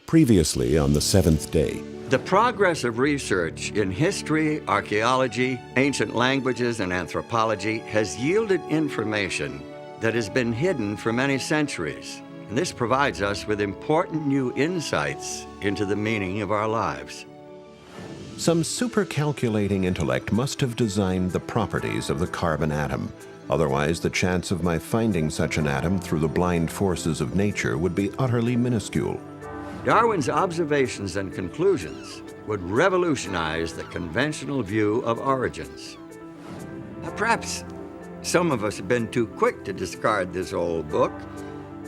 Previously on the seventh day. The progress of research in history, archaeology, ancient languages, and anthropology has yielded information that has been hidden for many centuries. And this provides us with important new insights into the meaning of our lives. Some supercalculating intellect must have designed the properties of the carbon atom. Otherwise, the chance of my finding such an atom through the blind forces of nature would be utterly minuscule. Darwin's observations and conclusions would revolutionize the conventional view of origins. Now, perhaps some of us have been too quick to discard this old book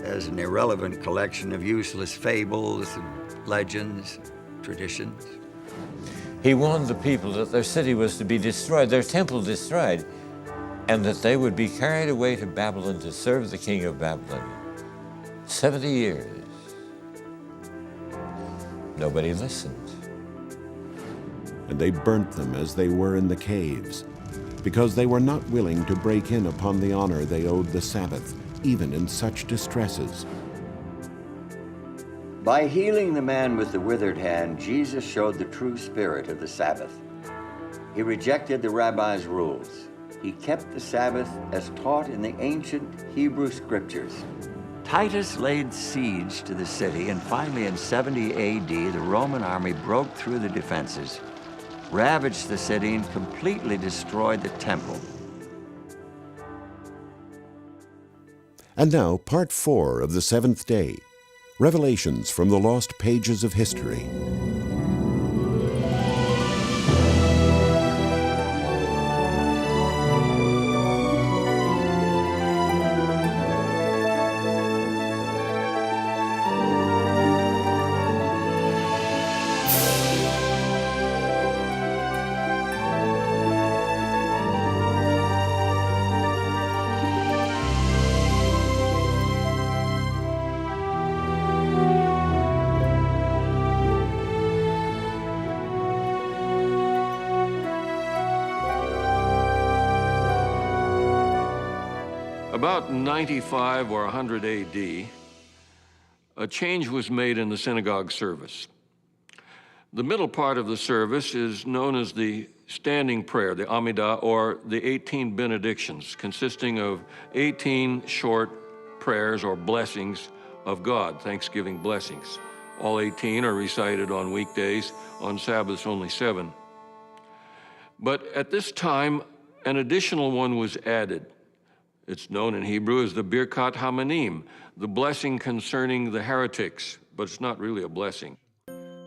as an irrelevant collection of useless fables and legends, traditions. He warned the people that their city was to be destroyed, their temple destroyed, and that they would be carried away to Babylon to serve the king of Babylon. 70 years. Nobody listened. And they burnt them as they were in the caves, because they were not willing to break in upon the honor they owed the Sabbath, even in such distresses. By healing the man with the withered hand, Jesus showed the true spirit of the Sabbath. He rejected the rabbis' rules. He kept the Sabbath as taught in the ancient Hebrew scriptures. Titus laid siege to the city, and finally in 70 AD, the Roman army broke through the defenses, ravaged the city, and completely destroyed the temple. And now, part 4 of the seventh day, Revelations from the Lost Pages of History. About 95 or 100 AD, a change was made in the synagogue service. The middle part of the service is known as the standing prayer, the Amidah, or the 18 benedictions, consisting of 18 short prayers or blessings of God, Thanksgiving blessings. All 18 are recited on weekdays, on Sabbaths only 7. But at this time, an additional one was added. It's known in Hebrew as the Birkat Hamanim, the blessing concerning the heretics, but it's not really a blessing.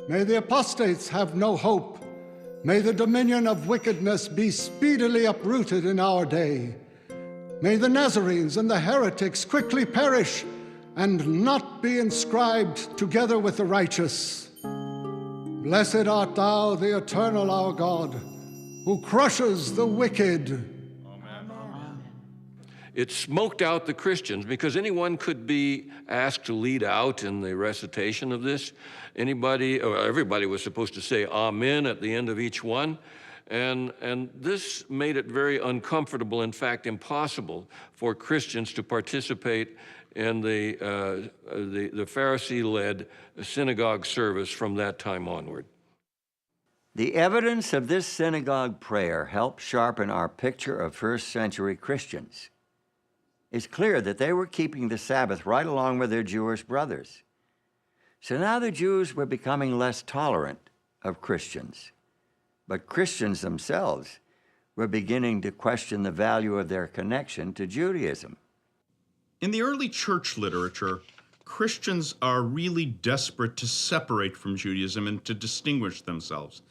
May the apostates have no hope. May the dominion of wickedness be speedily uprooted in our day. May the Nazarenes and the heretics quickly perish and not be inscribed together with the righteous. Blessed art thou, the eternal our God, who crushes the wicked. It smoked out the Christians because anyone could be asked to lead out in the recitation of this. Anybody, or everybody was supposed to say Amen at the end of each one. And this made it very uncomfortable, in fact, impossible for Christians to participate in the Pharisee-led synagogue service from that time onward. The evidence of this synagogue prayer helped sharpen our picture of first-century Christians. It's clear that they were keeping the Sabbath right along with their Jewish brothers. So now the Jews were becoming less tolerant of Christians, but Christians themselves were beginning to question the value of their connection to Judaism. In the early church literature, Christians are really desperate to separate from Judaism and to distinguish themselves.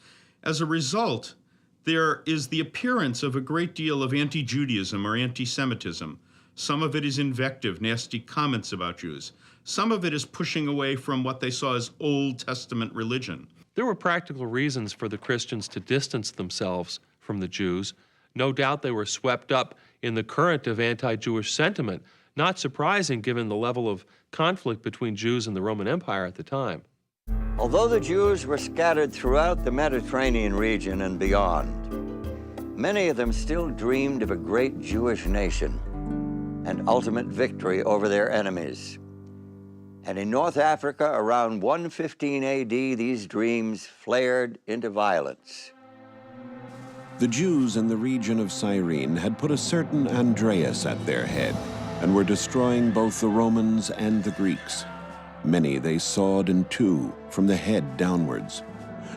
As a result, there is the appearance of a great deal of anti-Judaism or anti-Semitism. Some of it is invective, nasty comments about Jews. Some of it is pushing away from what they saw as Old Testament religion. There were practical reasons for the Christians to distance themselves from the Jews. No doubt they were swept up in the current of anti-Jewish sentiment, not surprising given the level of conflict between Jews and the Roman Empire at the time. Although the Jews were scattered throughout the Mediterranean region and beyond, many of them still dreamed of a great Jewish nation and ultimate victory over their enemies. And in North Africa, around 115 AD, these dreams flared into violence. The Jews in the region of Cyrene had put a certain Andreas at their head and were destroying both the Romans and the Greeks. Many they sawed in two from the head downwards.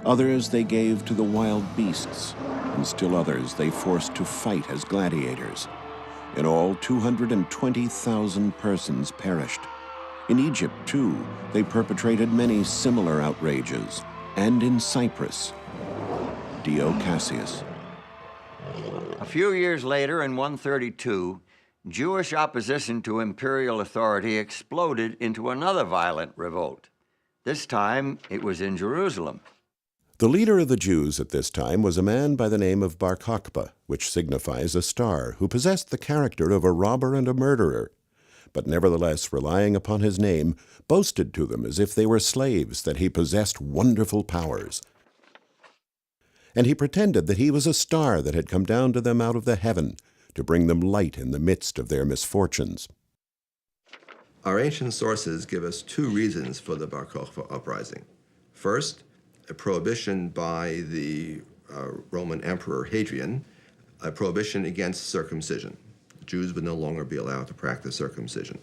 Others they gave to the wild beasts, and still others they forced to fight as gladiators. In all, 220,000 persons perished. In Egypt, too, they perpetrated many similar outrages, and in Cyprus. Dio Cassius. A few years later, in 132, Jewish opposition to imperial authority exploded into another violent revolt. This time, it was in Jerusalem. The leader of the Jews at this time was a man by the name of Bar Kokhba, which signifies a star, who possessed the character of a robber and a murderer, but nevertheless, relying upon his name, boasted to them as if they were slaves that he possessed wonderful powers. And he pretended that he was a star that had come down to them out of the heaven to bring them light in the midst of their misfortunes. Our ancient sources give us two reasons for the Bar Kokhba uprising. First, a prohibition by the Roman Emperor Hadrian, a prohibition against circumcision. Jews would no longer be allowed to practice circumcision.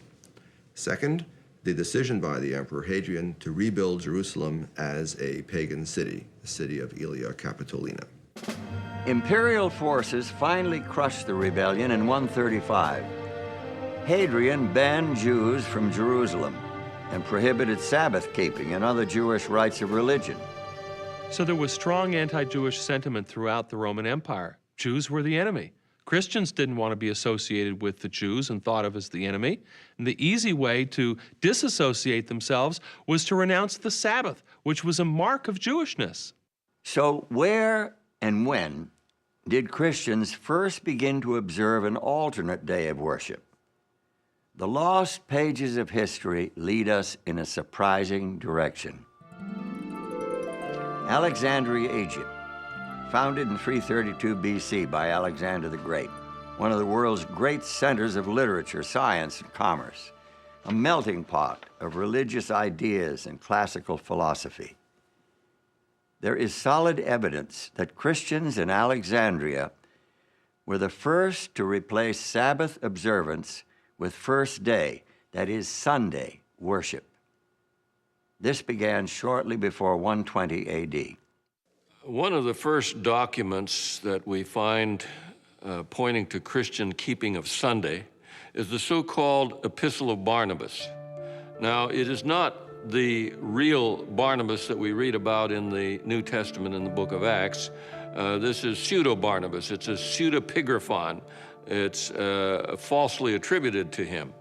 Second, the decision by the Emperor Hadrian to rebuild Jerusalem as a pagan city, the city of Aelia Capitolina. Imperial forces finally crushed the rebellion in 135. Hadrian banned Jews from Jerusalem and prohibited Sabbath keeping and other Jewish rites of religion. So there was strong anti-Jewish sentiment throughout the Roman Empire. Jews were the enemy. Christians didn't want to be associated with the Jews and thought of as the enemy. And the easy way to disassociate themselves was to renounce the Sabbath, which was a mark of Jewishness. So where and when did Christians first begin to observe an alternate day of worship? The lost pages of history lead us in a surprising direction. Alexandria, Egypt, founded in 332 BC by Alexander the Great, one of the world's great centers of literature, science, and commerce, a melting pot of religious ideas and classical philosophy. There is solid evidence that Christians in Alexandria were the first to replace Sabbath observance with first day, that is Sunday, worship. This began shortly before 120 AD. One of the first documents that we find pointing to Christian keeping of Sunday is the so-called Epistle of Barnabas. Now, it is not the real Barnabas that we read about in the New Testament in the book of Acts. This is pseudo-Barnabas. It's a pseudepigraphon. It's falsely attributed to him.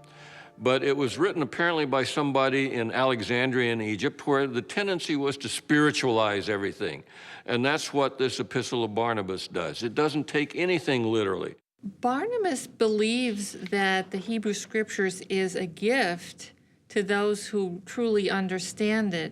But it was written apparently by somebody in Alexandria in Egypt, where the tendency was to spiritualize everything. And that's what this Epistle of Barnabas does. It doesn't take anything literally. Barnabas believes that the Hebrew Scriptures is a gift to those who truly understand it,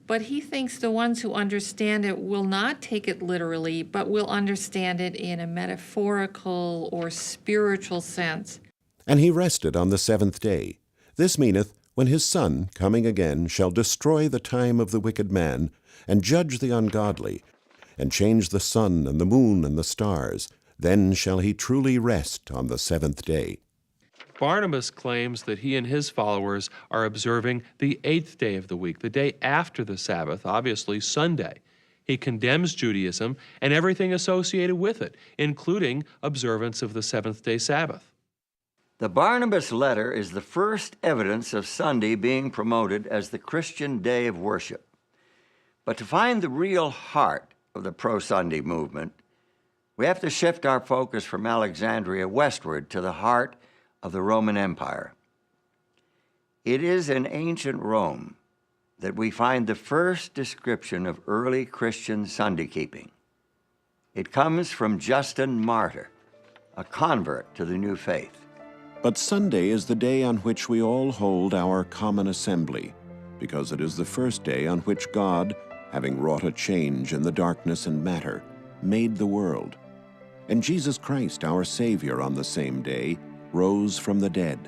but he thinks the ones who understand it will not take it literally, but will understand it in a metaphorical or spiritual sense. And he rested on the seventh day. This meaneth, when his Son, coming again, shall destroy the time of the wicked man, and judge the ungodly, and change the sun and the moon and the stars, then shall he truly rest on the seventh day. Barnabas claims that he and his followers are observing the eighth day of the week, the day after the Sabbath, obviously Sunday. He condemns Judaism and everything associated with it, including observance of the seventh-day Sabbath. The Barnabas letter is the first evidence of Sunday being promoted as the Christian day of worship. But to find the real heart of the pro-Sunday movement, we have to shift our focus from Alexandria westward to the heart of the Roman Empire. It is in ancient Rome that we find the first description of early Christian Sunday keeping. It comes from Justin Martyr, a convert to the new faith. But Sunday is the day on which we all hold our common assembly, because it is the first day on which God, having wrought a change in the darkness and matter, made the world. And Jesus Christ, our Savior, on the same day, rose from the dead.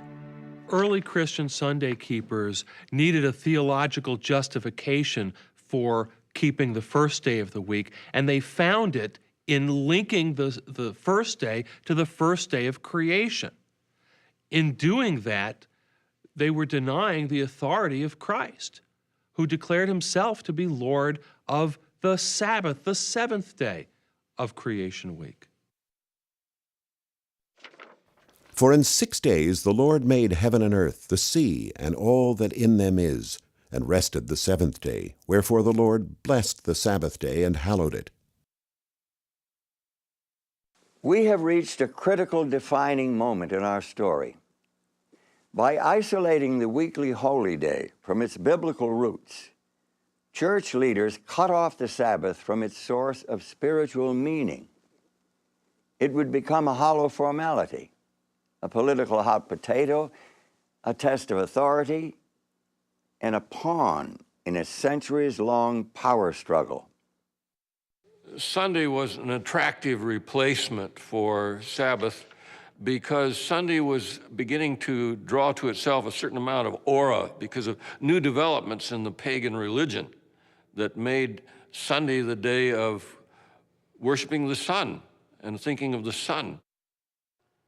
early Christian Sunday keepers needed a theological justification for keeping the first day of the week, and they found it in linking the first day to the first day of creation. In doing that, they were denying the authority of Christ, who declared himself to be Lord of the Sabbath, the seventh day of creation week. For in 6 days the Lord made heaven and earth, the sea, and all that in them is, and rested the seventh day. Wherefore the Lord blessed the Sabbath day and hallowed it. We have reached a critical defining moment in our story. By isolating the weekly holy day from its biblical roots, church leaders cut off the Sabbath from its source of spiritual meaning. It would become a hollow formality, a political hot potato, a test of authority, and a pawn in a centuries-long power struggle. Sunday was an attractive replacement for Sabbath because Sunday was beginning to draw to itself a certain amount of aura because of new developments in the pagan religion that made Sunday the day of worshiping the sun and thinking of the sun.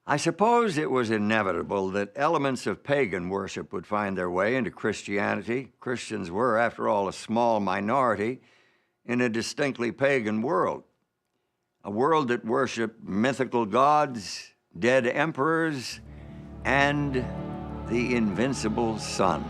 I suppose it was inevitable that elements of pagan worship would find their way into Christianity. Christians were, after all, a small minority in a distinctly pagan world, a world that worshiped mythical gods, dead emperors, and the invincible sun.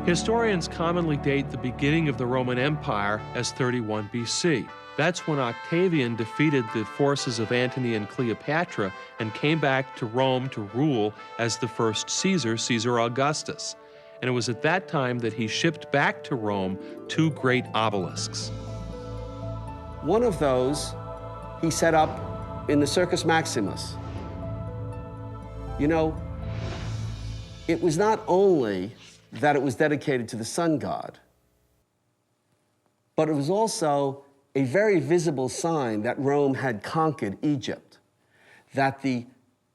Historians commonly date the beginning of the Roman Empire as 31 BC. That's when Octavian defeated the forces of Antony and Cleopatra and came back to Rome to rule as the first Caesar, Caesar Augustus. And it was at that time that he shipped back to Rome 2 great obelisks. One of those he set up in the Circus Maximus. You know, it was not only that it was dedicated to the sun god, but it was also a very visible sign that Rome had conquered Egypt, that the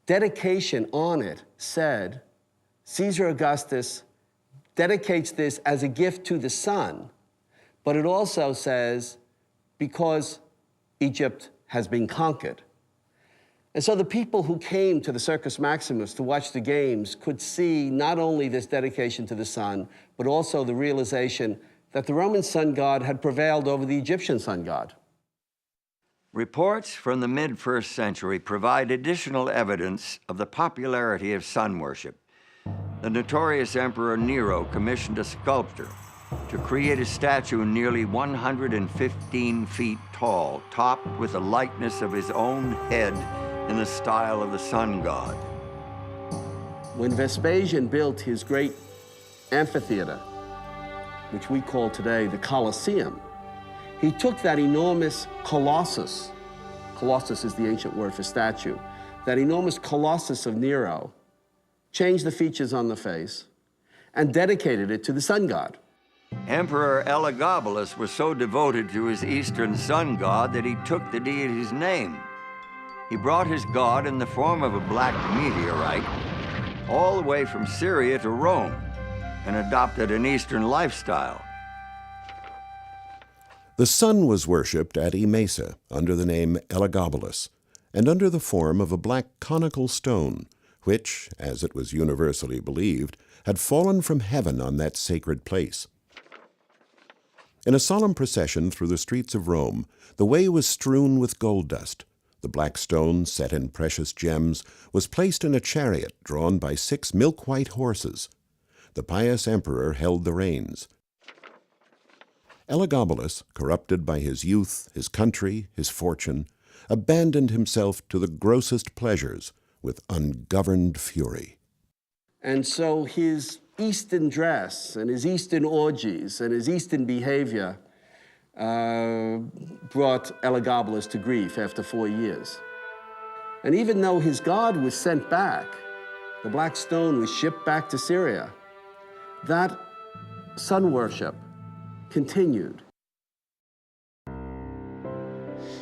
dedication on it said, Caesar Augustus dedicates this as a gift to the sun, but it also says, because Egypt has been conquered. And so the people who came to the Circus Maximus to watch the games could see not only this dedication to the sun, but also the realization that the Roman sun god had prevailed over the Egyptian sun god. Reports from the mid-1st century provide additional evidence of the popularity of sun worship. The notorious Emperor Nero commissioned a sculptor to create a statue nearly 115 feet tall, topped with a likeness of his own head in the style of the sun god. When Vespasian built his great amphitheater, which we call today the Colosseum, he took that enormous colossus is the ancient word for statue, that enormous colossus of Nero, changed the features on the face, and dedicated it to the sun god. Emperor Elagabalus was so devoted to his eastern sun god that he took the deity's name. He brought his god in the form of a black meteorite all the way from Syria to Rome and adopted an Eastern lifestyle. The sun was worshipped at Emesa under the name Elagabalus, and under the form of a black conical stone, which, as it was universally believed, had fallen from heaven on that sacred place. In a solemn procession through the streets of Rome, the way was strewn with gold dust. The black stone, set in precious gems, was placed in a chariot drawn by 6 milk-white horses. The pious emperor held the reins. Elagabalus, corrupted by his youth, his country, his fortune, abandoned himself to the grossest pleasures with ungoverned fury. And so his Eastern dress and his Eastern orgies and his Eastern behavior brought Elagabalus to grief after 4 years. And even though his god was sent back, the black stone was shipped back to Syria, that sun worship continued.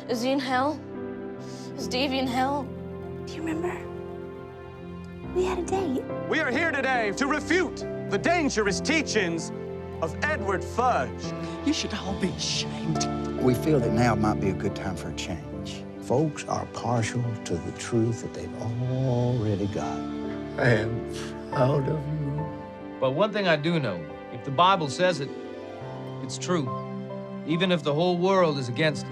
Is he in hell? Is Davy in hell? Do you remember? We had a date. We are here today to refute the dangerous teachings of Edward Fudge. You should all be ashamed. We feel that now might be a good time for a change. Folks are partial to the truth that they've already got. I am proud of you. But one thing I do know, if the Bible says it, it's true, even if the whole world is against it.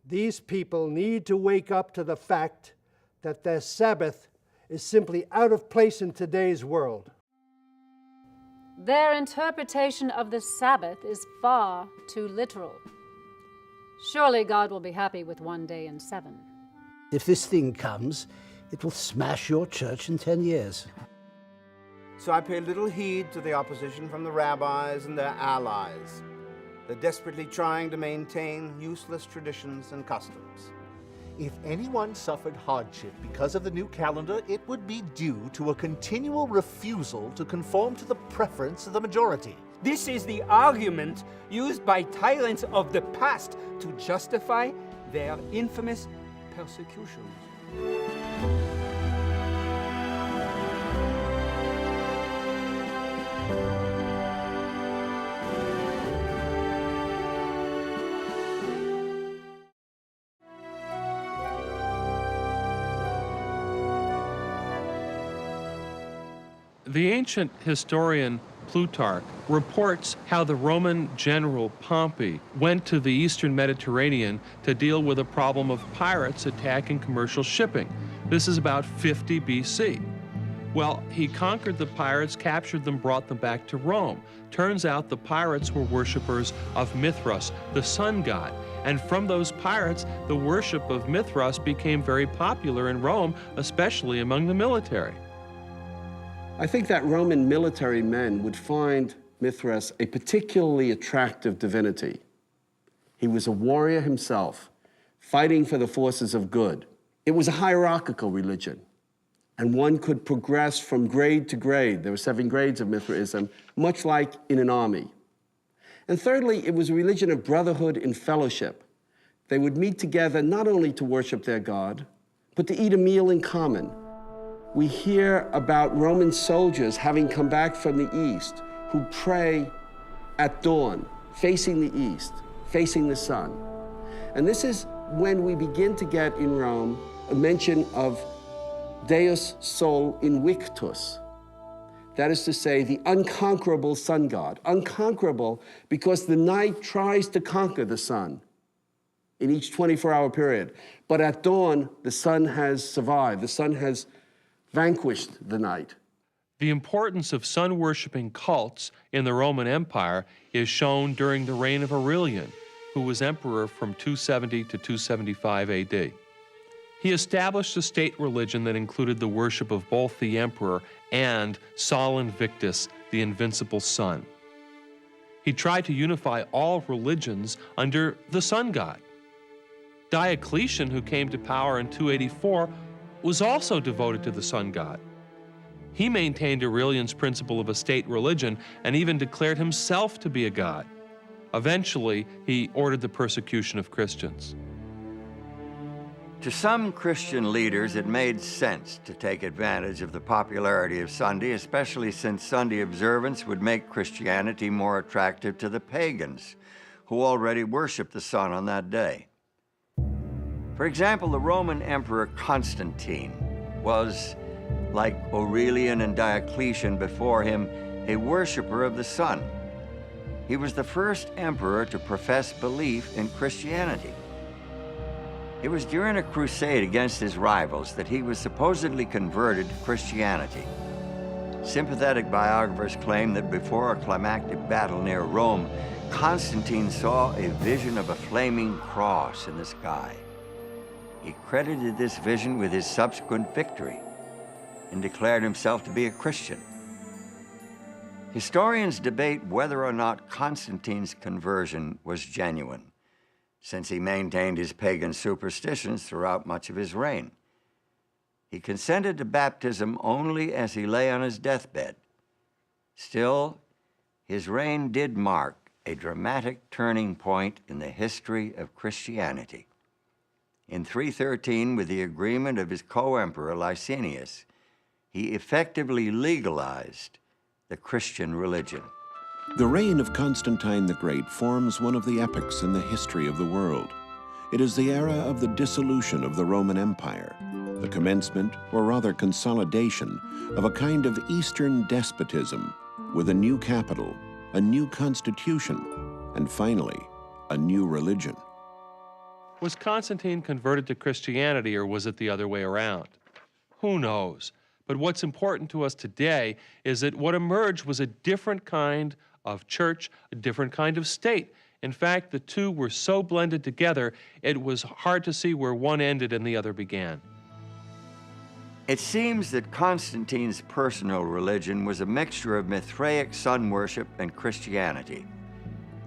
These people need to wake up to the fact that their Sabbath is simply out of place in today's world. Their interpretation of the Sabbath is far too literal. Surely God will be happy with 1 day in 7. If this thing comes, it will smash your church in 10 years. So I pay little heed to the opposition from the rabbis and their allies. They're desperately trying to maintain useless traditions and customs. If anyone suffered hardship because of the new calendar, it would be due to a continual refusal to conform to the preference of the majority. This is the argument used by tyrants of the past to justify their infamous persecutions. The ancient historian Plutarch reports how the Roman general Pompey went to the eastern Mediterranean to deal with a problem of pirates attacking commercial shipping. This is about 50 BC. Well, he conquered the pirates, captured them, brought them back to Rome. Turns out the pirates were worshippers of Mithras, the sun god. And from those pirates, the worship of Mithras became very popular in Rome, especially among the military. I think that Roman military men would find Mithras a particularly attractive divinity. He was a warrior himself, fighting for the forces of good. It was a hierarchical religion, and one could progress from grade to grade. There were 7 grades of Mithraism, much like in an army. And thirdly, it was a religion of brotherhood and fellowship. They would meet together not only to worship their god, but to eat a meal in common. We hear about Roman soldiers having come back from the east who pray at dawn, facing the east, facing the sun. And this is when we begin to get in Rome a mention of Deus Sol Invictus. That is to say, the unconquerable sun god. Unconquerable because the night tries to conquer the sun in each 24-hour period. But at dawn, the sun has survived. The sun has vanquished the night. The importance of sun-worshipping cults in the Roman Empire is shown during the reign of Aurelian, who was emperor from 270 to 275 AD. He established a state religion that included the worship of both the emperor and Sol Invictus, the invincible sun. He tried to unify all religions under the sun god. Diocletian, who came to power in 284, was also devoted to the sun god. He maintained Aurelian's principle of a state religion and even declared himself to be a god. Eventually, he ordered the persecution of Christians. To some Christian leaders, it made sense to take advantage of the popularity of Sunday, especially since Sunday observance would make Christianity more attractive to the pagans, who already worshiped the sun on that day. For example, the Roman Emperor Constantine was, like Aurelian and Diocletian before him, a worshiper of the sun. He was the first emperor to profess belief in Christianity. It was during a crusade against his rivals that he was supposedly converted to Christianity. Sympathetic biographers claim that before a climactic battle near Rome, Constantine saw a vision of a flaming cross in the sky. He credited this vision with his subsequent victory and declared himself to be a Christian. Historians debate whether or not Constantine's conversion was genuine, since he maintained his pagan superstitions throughout much of his reign. He consented to baptism only as he lay on his deathbed. Still, his reign did mark a dramatic turning point in the history of Christianity. In 313, with the agreement of his co-emperor Licinius, he effectively legalized the Christian religion. The reign of Constantine the Great forms one of the epochs in the history of the world. It is the era of the dissolution of the Roman Empire, the commencement, or rather consolidation, of a kind of Eastern despotism with a new capital, a new constitution, and finally, a new religion. Was Constantine converted to Christianity, or was it the other way around? Who knows? But what's important to us today is that what emerged was a different kind of church, a different kind of state. In fact, the two were so blended together, it was hard to see where one ended and the other began. It seems that Constantine's personal religion was a mixture of Mithraic sun worship and Christianity.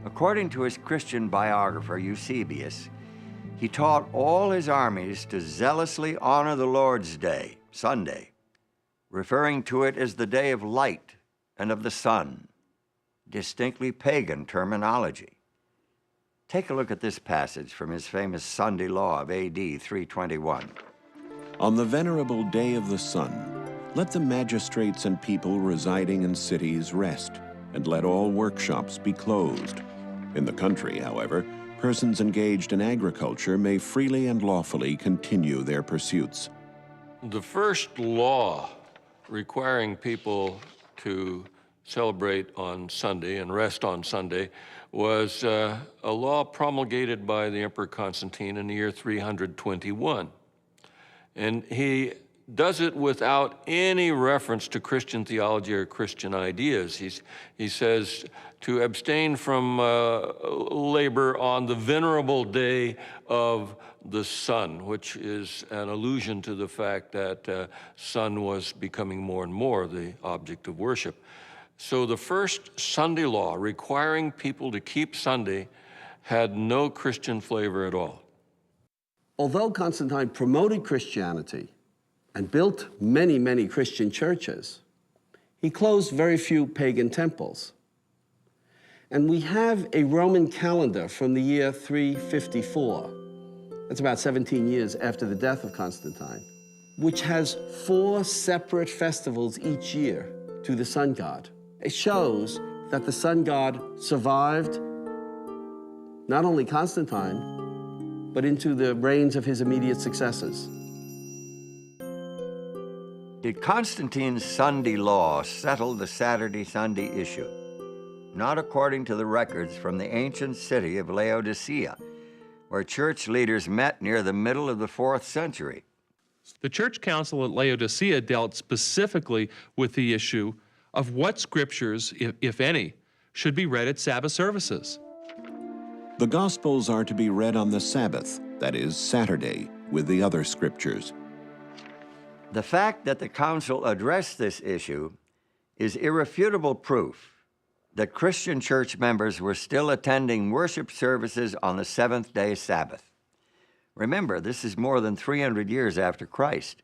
According to his Christian biographer, Eusebius, he taught all his armies to zealously honor the Lord's Day, Sunday, referring to it as the day of light and of the sun, distinctly pagan terminology. Take a look at this passage from his famous Sunday Law of AD 321. On the venerable day of the sun, let the magistrates and people residing in cities rest, and let all workshops be closed. In the country, however, persons engaged in agriculture may freely and lawfully continue their pursuits. The first law requiring people to celebrate on Sunday and rest on Sunday was a law promulgated by the Emperor Constantine in the year 321. And he does it without any reference to Christian theology or Christian ideas. He says to abstain from labor on the venerable day of the sun, which is an allusion to the fact that sun was becoming more and more the object of worship. So the first Sunday law requiring people to keep Sunday had no Christian flavor at all. Although Constantine promoted Christianity and built many, many Christian churches, he closed very few pagan temples. And we have a Roman calendar from the year 354. That's about 17 years after the death of Constantine, which has 4 separate festivals each year to the sun god. It shows that the sun god survived not only Constantine, but into the reigns of his immediate successors. Did Constantine's Sunday law settle the Saturday-Sunday issue? Not according to the records from the ancient city of Laodicea, where church leaders met near the middle of the 4th century. The church council at Laodicea dealt specifically with the issue of what scriptures, if any, should be read at Sabbath services. The Gospels are to be read on the Sabbath, that is, Saturday, with the other scriptures. The fact that the council addressed this issue is irrefutable proof that Christian church members were still attending worship services on the seventh-day Sabbath. Remember, this is more than 300 years after Christ.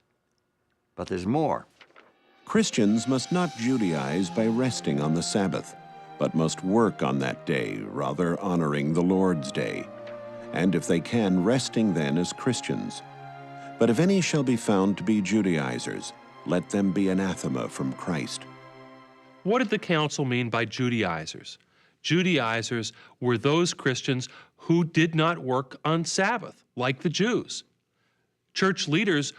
But there's more. Christians must not Judaize by resting on the Sabbath, but must work on that day, rather honoring the Lord's Day, and if they can, resting then as Christians. But if any shall be found to be Judaizers, let them be anathema from Christ. What did the council mean by Judaizers? Judaizers were those Christians who did not work on Sabbath, like the Jews. Church leaders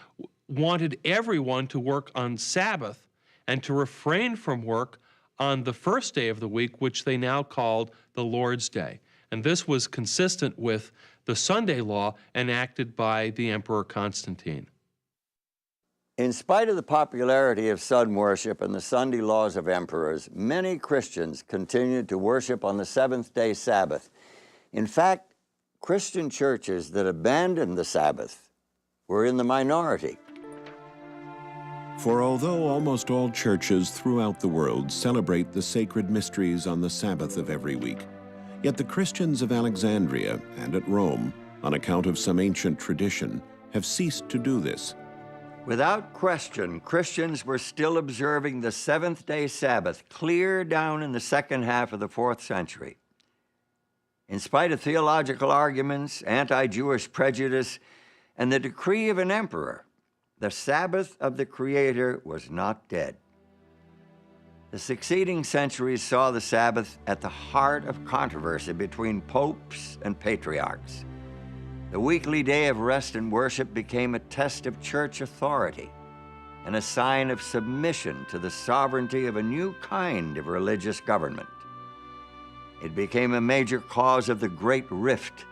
wanted everyone to work on Sabbath and to refrain from work on the first day of the week, which they now called the Lord's Day. And this was consistent with the Sunday law enacted by the Emperor Constantine. In spite of the popularity of sun worship and the Sunday laws of emperors, many Christians continued to worship on the seventh-day Sabbath. In fact, Christian churches that abandoned the Sabbath were in the minority. For although almost all churches throughout the world celebrate the sacred mysteries on the Sabbath of every week, yet the Christians of Alexandria and at Rome, on account of some ancient tradition, have ceased to do this. Without question, Christians were still observing the seventh-day Sabbath clear down in the second half of the 4th century. In spite of theological arguments, anti-Jewish prejudice, and the decree of an emperor, the Sabbath of the Creator was not dead. The succeeding centuries saw the Sabbath at the heart of controversy between popes and patriarchs. The weekly day of rest and worship became a test of church authority and a sign of submission to the sovereignty of a new kind of religious government. It became a major cause of the great rift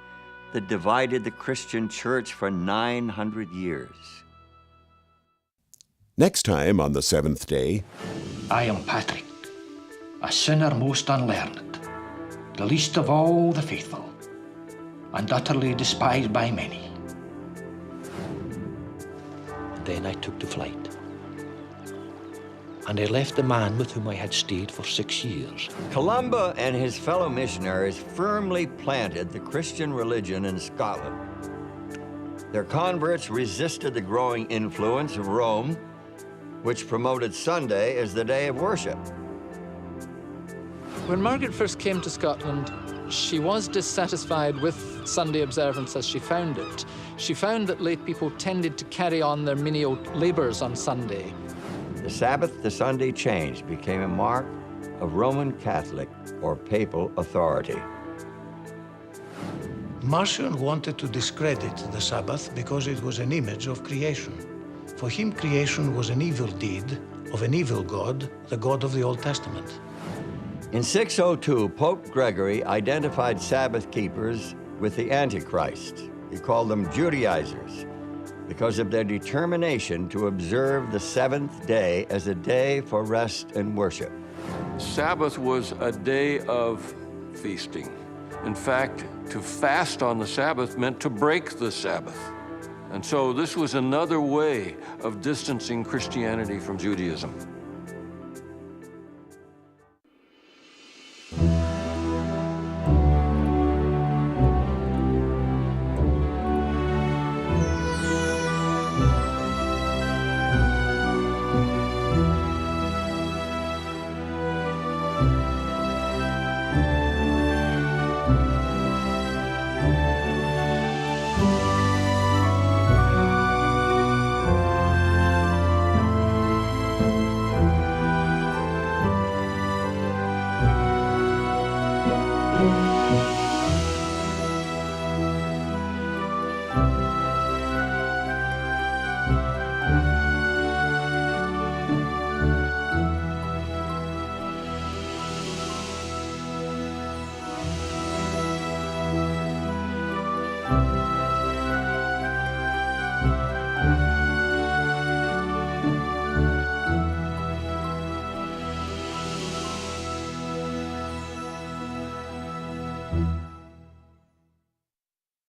that divided the Christian church for 900 years. Next time on the seventh day, I am Patrick, a sinner most unlearned, the least of all the faithful, and utterly despised by many. Then I took to flight, and I left the man with whom I had stayed for 6 years. Columba and his fellow missionaries firmly planted the Christian religion in Scotland. Their converts resisted the growing influence of Rome, which promoted Sunday as the day of worship. When Margaret first came to Scotland, she was dissatisfied with Sunday observance as she found it. She found that lay people tended to carry on their menial labors on Sunday. The Sabbath to Sunday change became a mark of Roman Catholic or papal authority. Marcion wanted to discredit the Sabbath because it was an image of creation. For him, creation was an evil deed of an evil God, the God of the Old Testament. In 602, Pope Gregory identified Sabbath keepers with the Antichrist. He called them Judaizers because of their determination to observe the seventh day as a day for rest and worship. Sabbath was a day of feasting. In fact, to fast on the Sabbath meant to break the Sabbath. And so this was another way of distancing Christianity from Judaism.